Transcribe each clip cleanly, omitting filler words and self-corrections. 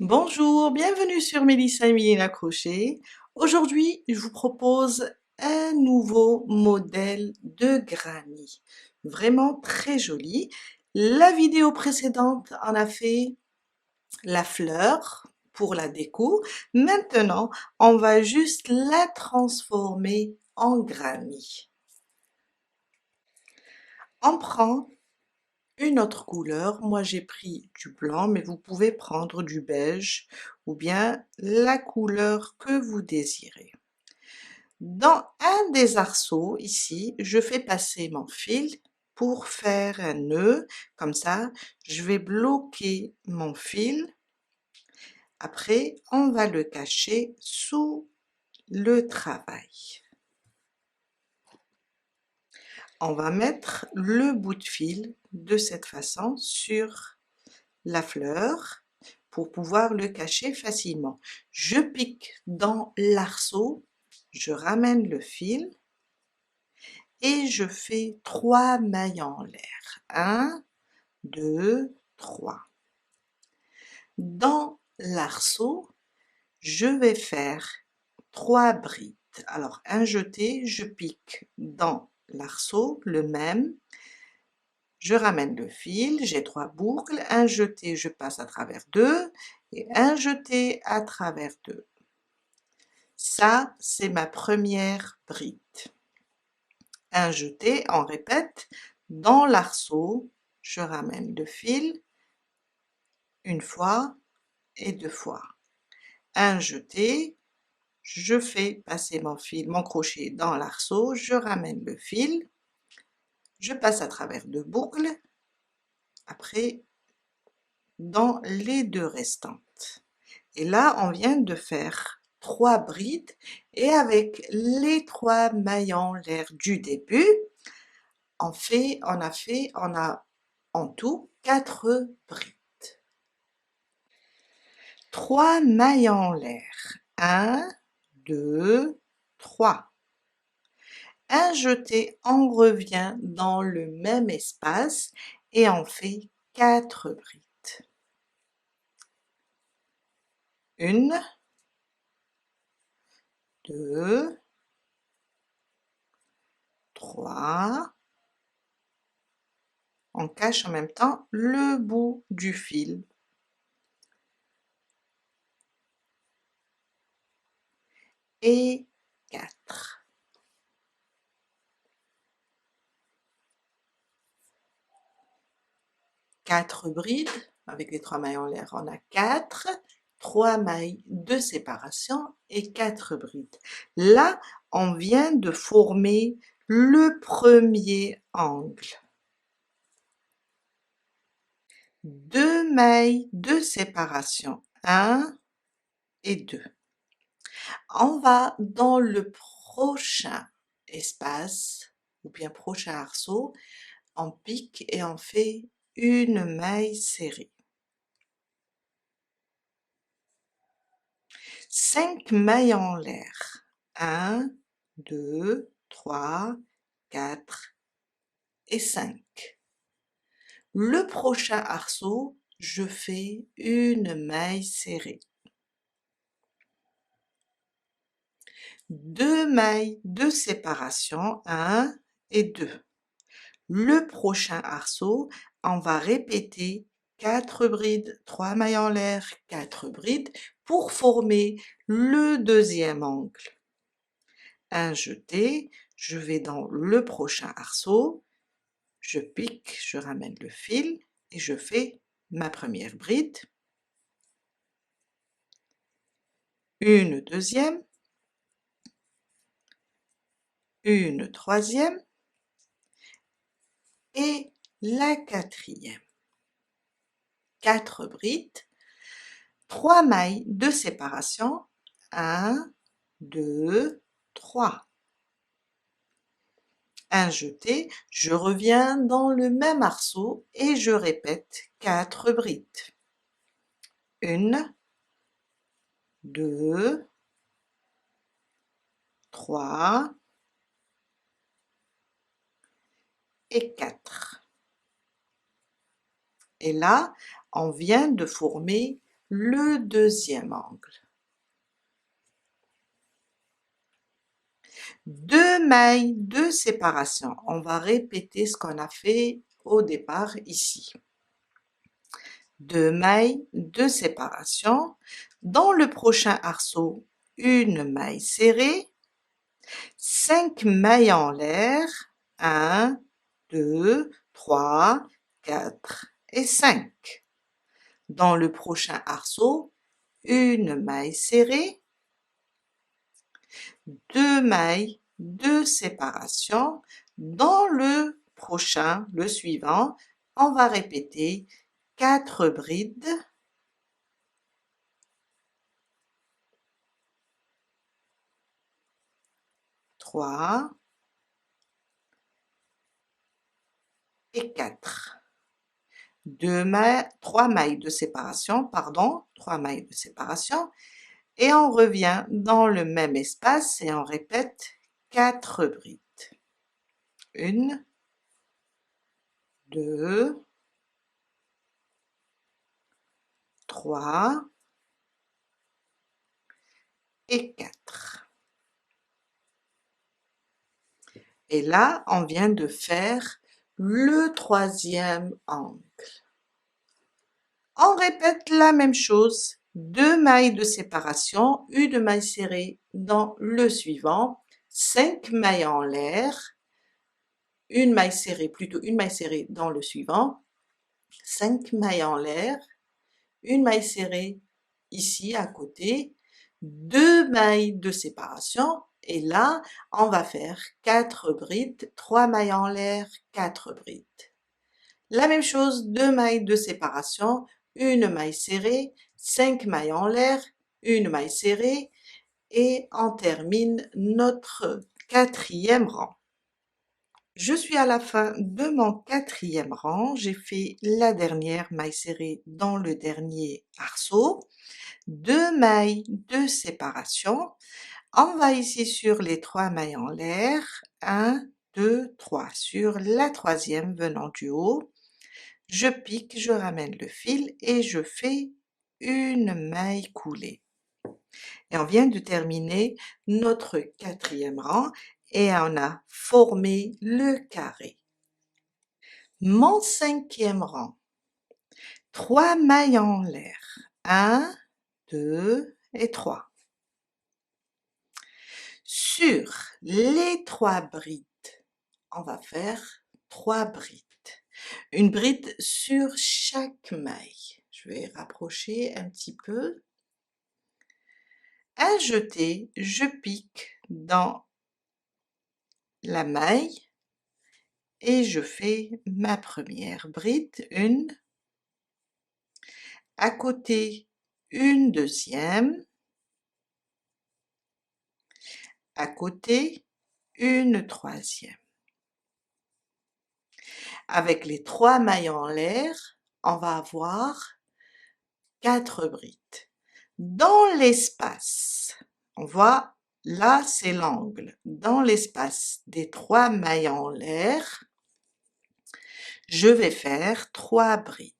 Bonjour, bienvenue sur Mélissa et Mylène Crochet. Aujourd'hui, je vous propose un nouveau modèle de granny. Vraiment très joli. La vidéo précédente en a fait la fleur pour la déco. Maintenant, on va juste la transformer en granny. On prend une autre couleur. Moi, j'ai pris du blanc, mais vous pouvez prendre du beige ou bien la couleur que vous désirez. Dans un des arceaux, ici, je fais passer mon fil pour faire un nœud. Comme ça, je vais bloquer mon fil. Après, on va le cacher sous le travail. On va mettre le bout de fil de cette façon sur la fleur pour pouvoir le cacher facilement. Je pique dans l'arceau, je ramène le fil et je fais 3 mailles en l'air. 1, 2, 3. Dans l'arceau, je vais faire 3 brides. Alors, un jeté, je pique dans l'arceau, le même, je ramène le fil, j'ai 3 boucles, un jeté, je passe à travers 2 et un jeté à travers 2. Ça, c'est ma première bride. Un jeté, on répète, dans l'arceau, je ramène le fil une fois et 2 fois. Un jeté, je fais passer mon fil, mon crochet dans l'arceau, je ramène le fil, je passe à travers 2 boucles, après dans les 2 restantes. Et là, on vient de faire 3 brides et avec les 3 mailles en l'air du début, on a en tout 4 brides. 3 mailles en l'air. 1, 2, 3. Un jeté, on revient dans le même espace et on fait 4 brides. Une, 2, 3. On cache en même temps le bout du fil. Et 4. 4 brides, avec les 3 mailles en l'air, on a 4, 3 mailles de séparation et 4 brides. Là, on vient de former le premier angle. 2 mailles de séparation, 1 et 2. On va dans le prochain espace, ou bien prochain arceau, on pique et on fait une maille serrée. 5 mailles en l'air. 1, 2, 3, 4 et 5. Le prochain arceau, je fais une maille serrée. 2 mailles de séparation, 1 et 2. Le prochain arceau, on va répéter 4 brides, 3 mailles en l'air, 4 brides pour former le deuxième angle. Un jeté, je vais dans le prochain arceau, je pique, je ramène le fil et je fais ma première bride, une deuxième, une troisième et la quatrième. 4 brides, 3 mailles de séparation, 1, 2, 3. Un jeté, je reviens dans le même arceau et je répète 4 brides. Une, 2, 3 et 4. Et là, on vient de former le deuxième angle. 2 mailles de séparation. On va répéter ce qu'on a fait au départ ici. 2 mailles de séparation. Dans le prochain arceau, une maille serrée, 5 mailles en l'air, 1, 2, 3, 4 et 5. Dans le prochain arceau, une maille serrée, 2 mailles de séparation. Dans le prochain, le suivant, on va répéter 4 brides, 3 et 4. 3 mailles de séparation, pardon, 3 mailles de séparation, et on revient dans le même espace et on répète 4 brides. 1, 2, 3 et 4. Et là, on vient de faire le troisième angle. On répète la même chose, 2 mailles de séparation, une maille serrée dans le suivant, 5 mailles en l'air, une maille serrée, plutôt une maille serrée dans le suivant, 5 mailles en l'air, une maille serrée ici à côté, 2 mailles de séparation, et là, on va faire 4 brides, 3 mailles en l'air, 4 brides. La même chose, 2 mailles de séparation, une maille serrée, 5 mailles en l'air, une maille serrée, et on termine notre quatrième rang. Je suis à la fin de mon quatrième rang, j'ai fait la dernière maille serrée dans le dernier arceau, 2 mailles de séparation. On va ici sur les 3 mailles en l'air, 1, 2, 3. Sur la troisième venant du haut, je pique, je ramène le fil et je fais une maille coulée. Et on vient de terminer notre quatrième rang et on a formé le carré. Mon cinquième rang, 3 mailles en l'air, 1, 2 et 3. Sur les 3 brides, on va faire 3 brides. Une bride sur chaque maille. Je vais rapprocher un petit peu. Un jeté, je pique dans la maille et je fais ma première bride, une, à côté une deuxième, à côté une troisième. Avec les 3 mailles en l'air, on va avoir 4 brides. Dans l'espace, on voit là c'est l'angle. Dans l'espace des 3 mailles en l'air, je vais faire 3 brides.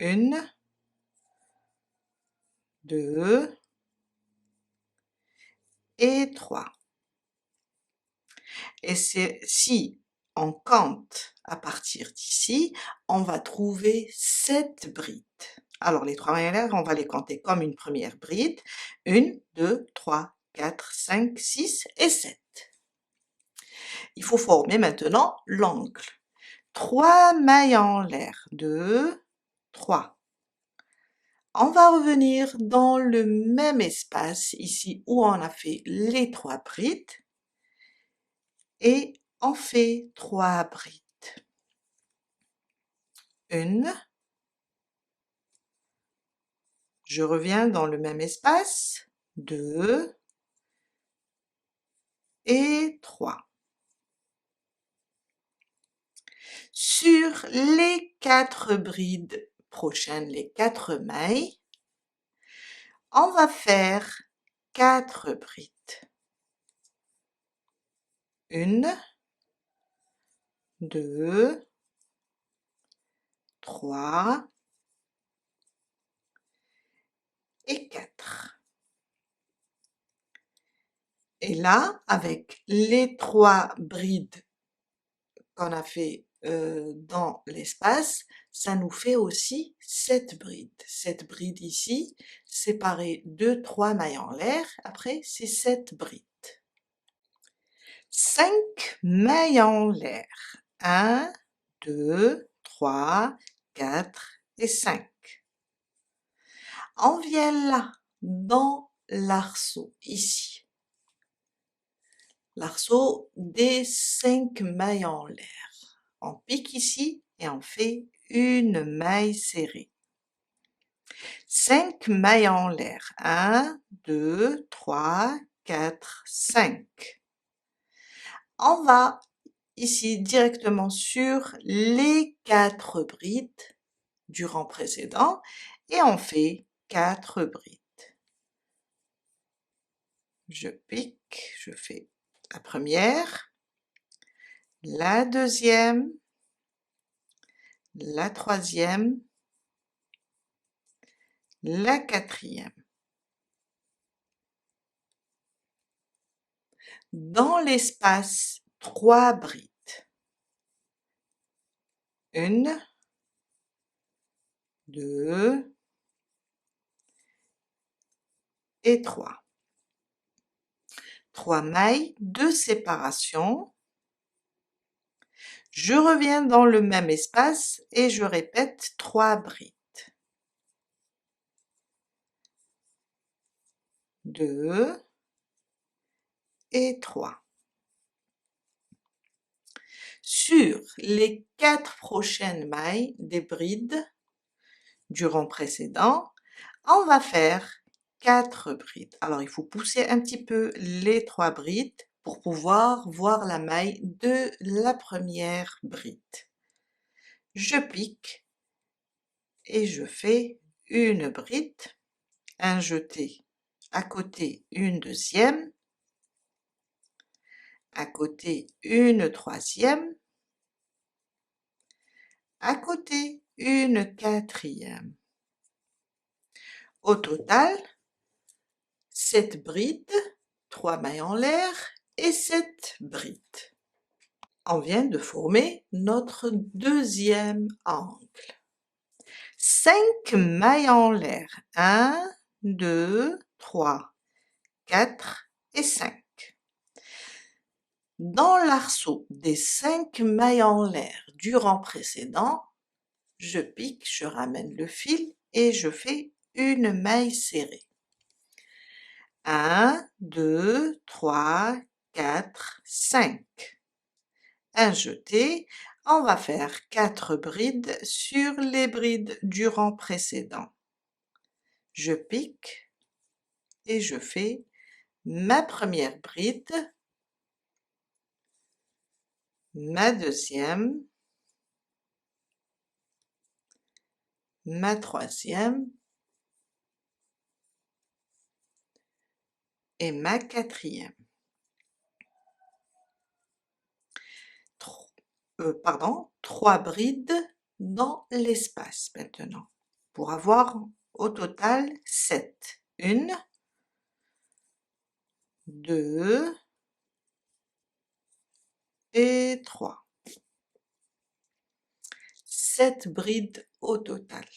1, 2 et 3. Et si on compte à partir d'ici, on va trouver 7 brides. Alors les 3 mailles en l'air, on va les compter comme une première bride. 1, 2, 3, 4, 5, 6 et 7. Il faut former maintenant l'angle. 3 mailles en l'air, 2, 3. On va revenir dans le même espace ici où on a fait les 3 brides et on fait 3 brides. 1, je reviens dans le même espace, 2 et 3. Sur les 4 brides prochaines, les 4 mailles, on va faire 4 brides. 1, 2, 3 et 4. Et là, avec les 3 brides qu'on a fait dans l'espace, ça nous fait aussi 7 brides. 7 brides ici, séparées de 3 mailles en l'air, après c'est 7 brides. 5 mailles en l'air. 1, 2, 3, 4 et 5. On vient là, dans l'arceau, ici. L'arceau des 5 mailles en l'air. On pique ici et on fait une maille serrée. 5 mailles en l'air. 1, 2, 3, 4, 5. On va ici directement sur les 4 brides du rang précédent et on fait 4 brides. Je pique, je fais la première, la deuxième, la troisième, la quatrième. Dans l'espace, 3 brides. 1, 2 et 3. 3 mailles de séparation. Je reviens dans le même espace et je répète 3 brides. 2 et 3. Sur les 4 prochaines mailles des brides du rang précédent, on va faire 4 brides. Alors il faut pousser un petit peu les 3 brides pour pouvoir voir la maille de la première bride. Je pique et je fais une bride, un jeté, à côté une deuxième, à côté une troisième, à côté une quatrième. Au total, 7 brides, 3 mailles en l'air et 7 brides. On vient de former notre deuxième angle. 5 mailles en l'air. 1, 2, 3, 4 et 5. Dans l'arceau des 5 mailles en l'air du rang précédent, je pique, je ramène le fil et je fais une maille serrée. 1, 2, 3, 4, 5. Un jeté, on va faire 4 brides sur les brides du rang précédent. Je pique et je fais ma première bride, ma deuxième, ma troisième et ma quatrième. Pardon, 3 brides dans l'espace maintenant, pour avoir au total 7. 1, 2 et 3. 7 brides au total.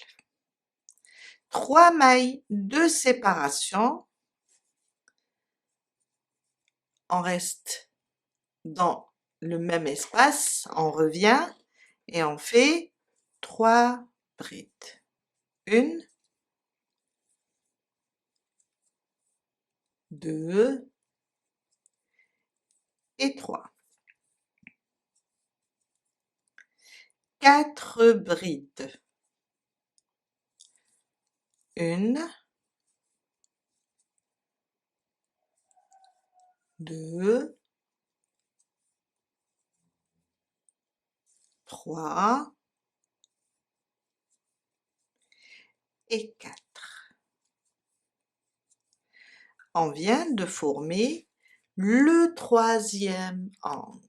3 mailles de séparation. On reste dans le même espace, on revient et on fait 3 brides. 1, 2 et 3. 4 brides. 1, 2, 3 et 4. On vient de former le troisième angle.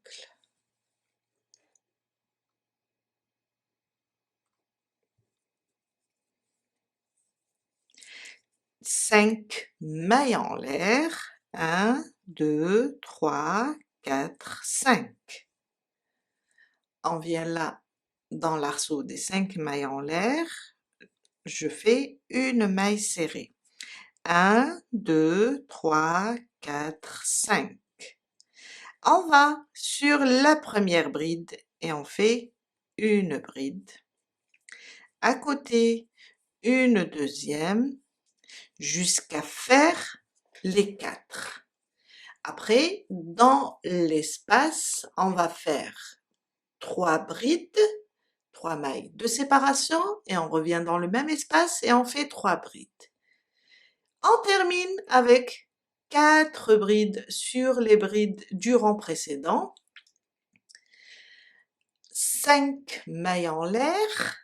5 mailles en l'air, 1, 2, 3, 4, 5. On vient là, dans l'arceau des 5 mailles en l'air, je fais une maille serrée. 1, 2, 3, 4, 5. On va sur la première bride et on fait une bride. À côté, une deuxième, jusqu'à faire les 4. Après, dans l'espace, on va faire 3 brides, 3 mailles de séparation et on revient dans le même espace et on fait 3 brides. On termine avec 4 brides sur les brides du rang précédent, 5 mailles en l'air,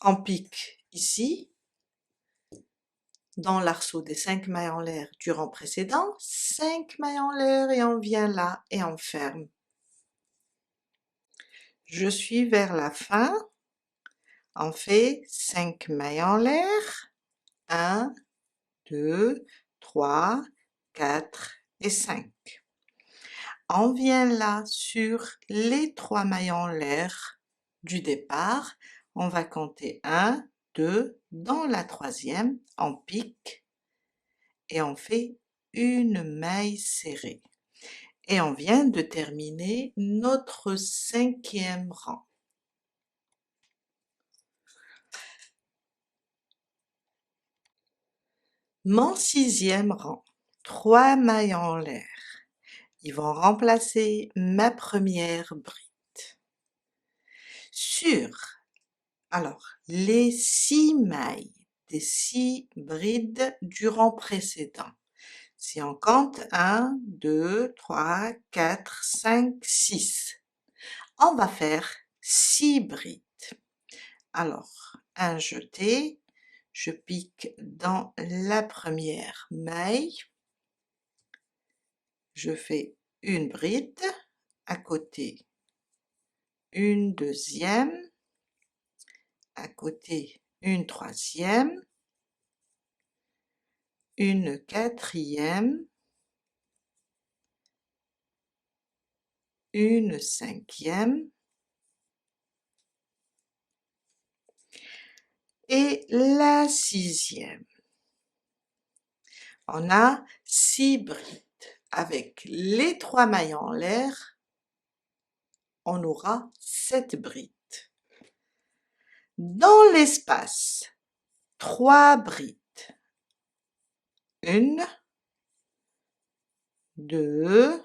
on pique ici, dans l'arceau des 5 mailles en l'air du rang précédent, 5 mailles en l'air et on vient là et on ferme. Je suis vers la fin, on fait 5 mailles en l'air, 1, 2, 3, 4 et 5. On vient là sur les 3 mailles en l'air du départ, on va compter 1, 2, dans la troisième, on pique et on fait une maille serrée. Et on vient de terminer notre 5e rang. Mon 6e rang, 3 mailles en l'air. Ils vont remplacer ma première bride. Alors, les 6 mailles des 6 brides du rang précédent. Si on compte 1, 2, 3, 4, 5, 6. On va faire 6 brides. Alors, un jeté, je pique dans la première maille, je fais une bride, à côté une deuxième, à côté une troisième, une quatrième, une cinquième et la 6e. On a 6 brides. Avec les 3 mailles en l'air, on aura 7 brides. Dans l'espace, 3 brides. 1, 2,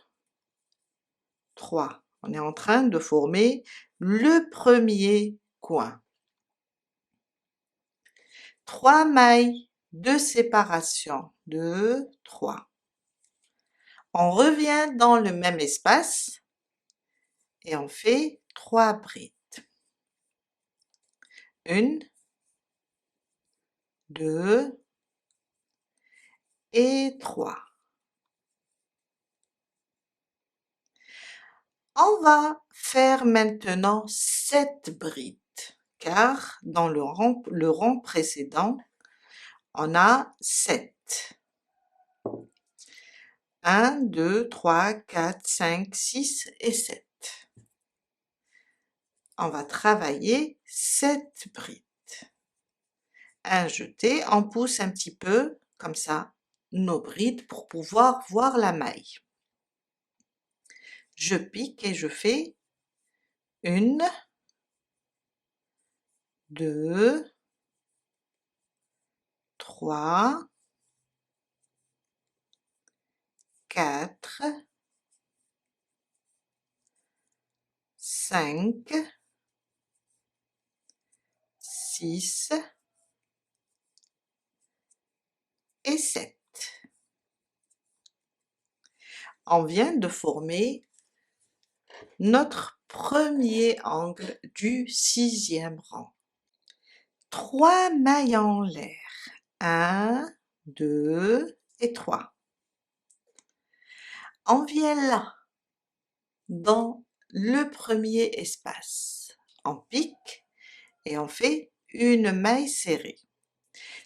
3. On est en train de former le premier coin. 3 mailles de séparation, 2, 3. On revient dans le même espace et on fait 3 brides. 1, 2 et 3. On va faire maintenant 7 brides, car dans le rang précédent, on a 7. 1, 2, 3, 4, 5, 6 et 7. On va travailler 7 brides. Un jeté, on pousse un petit peu, comme ça, nos brides pour pouvoir voir la maille. Je pique et je fais 1, 2, 3, 4, 5, 6 et 7. On vient de former notre premier angle du 6e rang. 3 mailles en l'air, 1, 2 et 3. On vient là, dans le premier espace. On pique et on fait une maille serrée.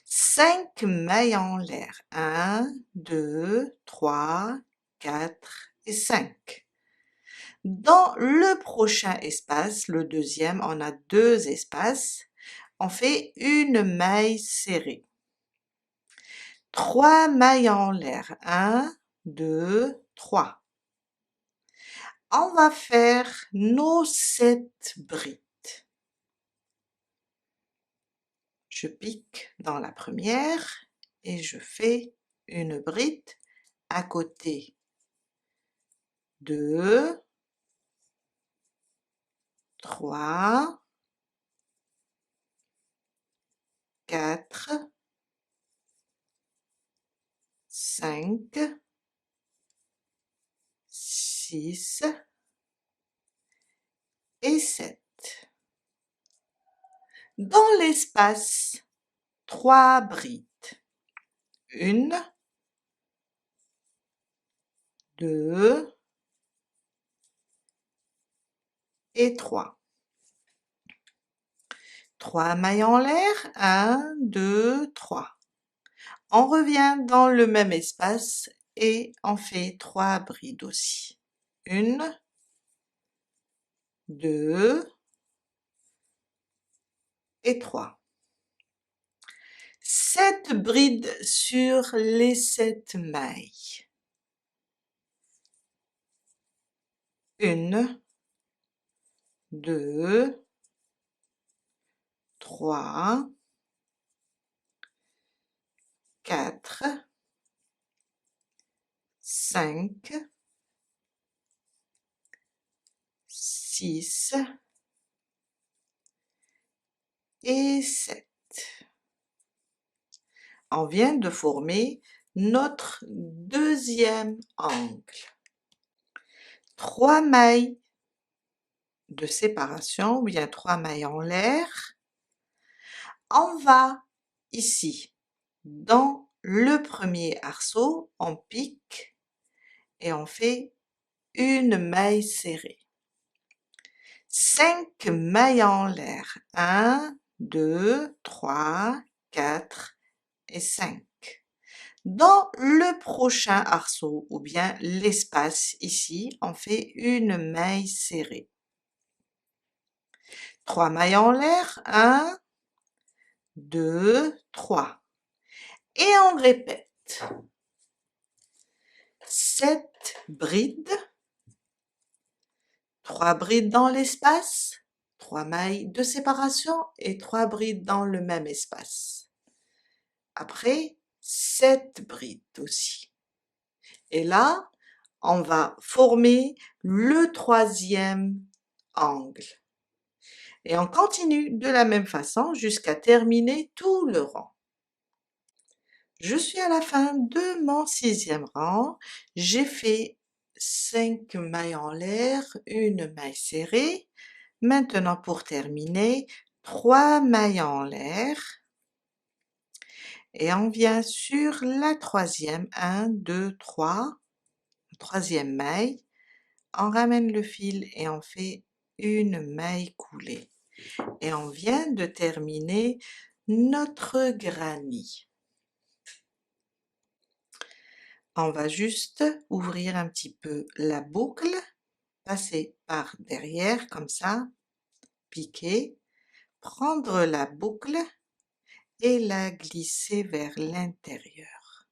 5 mailles en l'air. 1, 2, 3, 4 et 5. Dans le prochain espace, le deuxième, on a 2 espaces. On fait une maille serrée. 3 mailles en l'air. 1, 2, 3. On va faire nos 7 brides. Je pique dans la première et je fais une bride à côté. 2, 3, 4, 5, 6 et 7. Dans l'espace, 3 brides. 1, 2 et 3. 3 mailles en l'air, 1, 2, 3. On revient dans le même espace et on fait 3 brides aussi. 1, 2 et 3. 7 brides sur les 7 mailles. 1, 2, 3, 4, 5, 6 et 7. On vient de former notre deuxième angle. 3 mailles de séparation, ou bien 3 mailles en l'air. On va ici, dans le premier arceau, on pique et on fait une maille serrée. 5 mailles en l'air. 1, 2, 3, 4 et 5. Dans le prochain arceau, ou bien l'espace ici, on fait une maille serrée. 3 mailles en l'air. 1, 2, 3. Et on répète. 7 brides. 3 brides dans l'espace, 3 mailles de séparation et 3 brides dans le même espace. Après, 7 brides aussi. Et là, on va former le troisième angle. Et on continue de la même façon jusqu'à terminer tout le rang. Je suis à la fin de mon 6e rang. J'ai fait 5 mailles en l'air, une maille serrée. Maintenant, pour terminer, 3 mailles en l'air et on vient sur la troisième, 1, 2, 3, troisième maille, on ramène le fil et on fait une maille coulée. Et on vient de terminer notre granny. On va juste ouvrir un petit peu la boucle, passer par derrière comme ça, piquer, prendre la boucle et la glisser vers l'intérieur.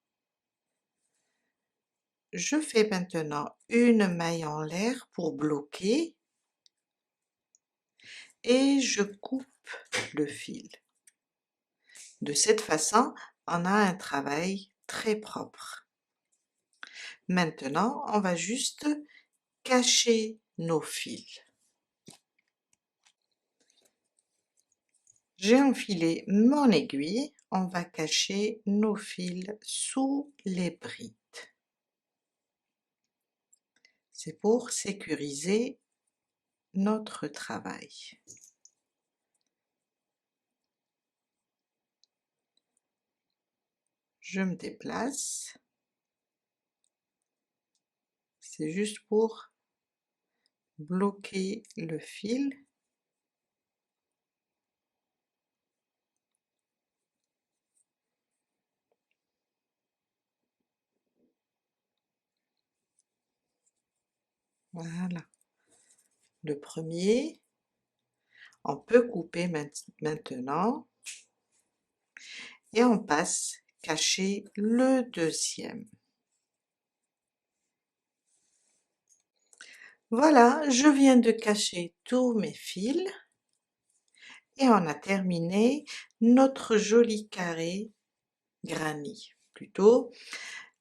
Je fais maintenant une maille en l'air pour bloquer et je coupe le fil. De cette façon, on a un travail très propre. Maintenant, on va juste cacher nos fils. J'ai enfilé mon aiguille, on va cacher nos fils sous les brides. C'est pour sécuriser notre travail. Je me déplace. C'est juste pour bloquer le fil. Voilà, le premier. On peut couper maintenant et on passe cacher le deuxième. Voilà, je viens de cacher tous mes fils et on a terminé notre joli carré granny, plutôt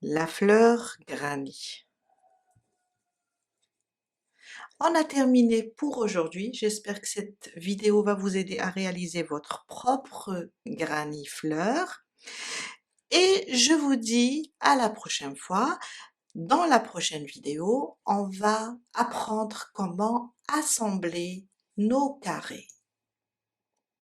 la fleur granny. On a terminé pour aujourd'hui. J'espère que cette vidéo va vous aider à réaliser votre propre granny fleur. Et je vous dis à la prochaine fois. Dans la prochaine vidéo, on va apprendre comment assembler nos carrés.